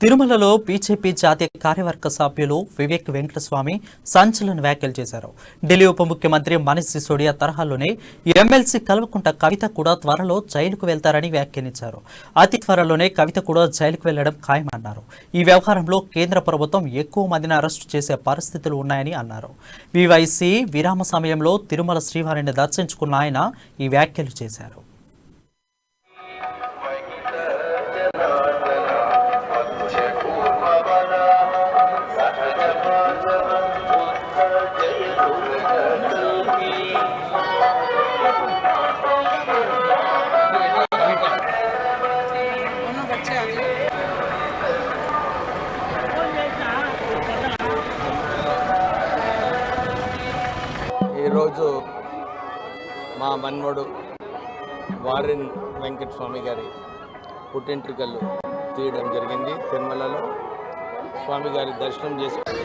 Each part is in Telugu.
తిరుమలలో బీజేపీ జాతీయ కార్యవర్గ సభ్యులు వివేక్ వెంకటస్వామి సంచలన వ్యాఖ్యలు చేశారు. ఢిల్లీ ఉప ముఖ్యమంత్రి మనీష్ సిసోడియా తరహాలోనే ఎమ్మెల్సీ కల్వకుంట్ల కవిత కూడా త్వరలో జైలుకు వెళ్తారని వ్యాఖ్యానించారు. అతి త్వరలోనే కవిత కూడా జైలుకు వెళ్లడం ఖాయమన్నారు. ఈ వ్యవహారంలో కేంద్ర ప్రభుత్వం ఎక్కువ మందిని అరెస్టు చేసే పరిస్థితులు ఉన్నాయని అన్నారు. వీవైసీ విరామ సమయంలో తిరుమల శ్రీవారిని దర్శించుకున్న ఆయన ఈ వ్యాఖ్యలు చేశారు. ఈరోజు మా మన్మడు వారెన్ వెంకటస్వామి గారి పుట్టింట్రికలు తీయడం జరిగింది. తిరుమలలో స్వామి గారి దర్శనం చేసుకుని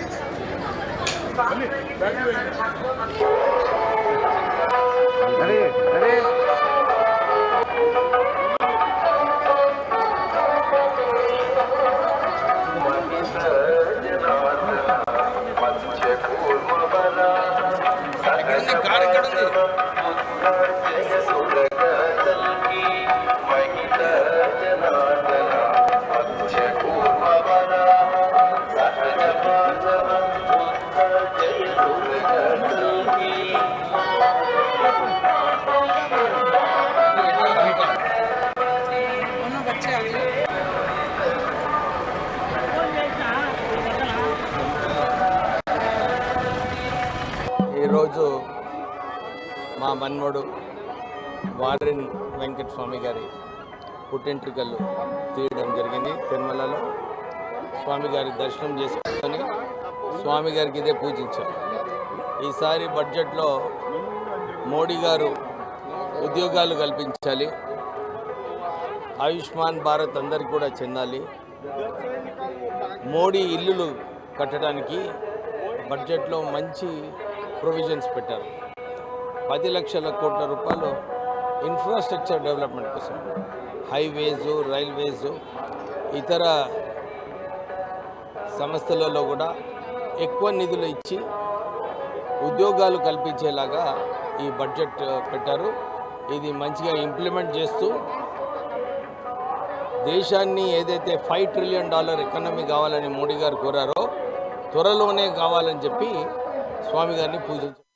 ఈరోజు మా మన్మడు వారెన్ వెంకటస్వామి గారి పుట్టింట్రికలు తీయడం జరిగింది. తిరుమలలో స్వామి గారి దర్శనం చేసుకొని స్వామి గారికి ఇదే పూజించాం. ఈసారి బడ్జెట్లో మోడీ గారు ఉద్యోగాలు కల్పించాలి, ఆయుష్మాన్ భారత్ అందరికి కూడా చెందాలి, మోడీ ఇల్లులు కట్టడానికి బడ్జెట్లో మంచి ప్రొవిజన్స్ పెట్టారు. 10 లక్షల కోట్ల రూపాయలు ఇన్ఫ్రాస్ట్రక్చర్ డెవలప్మెంట్ కోసం, హైవేసు, రైల్వేసు, ఇతర సంస్థలలో కూడా ఎక్కువ నిధులు ఇచ్చి ఉద్యోగాలు కల్పించేలాగా ఈ బడ్జెట్ పెట్టారు. ఇది మంచిగా ఇంప్లిమెంట్ చేస్తూ దేశాన్ని ఏదైతే $5 ట్రిలియన్ ఎకానమీ కావాలని మోడీ గారు కోరారో త్వరలోనే కావాలని చెప్పి స్వామి గారిని పూజించారు.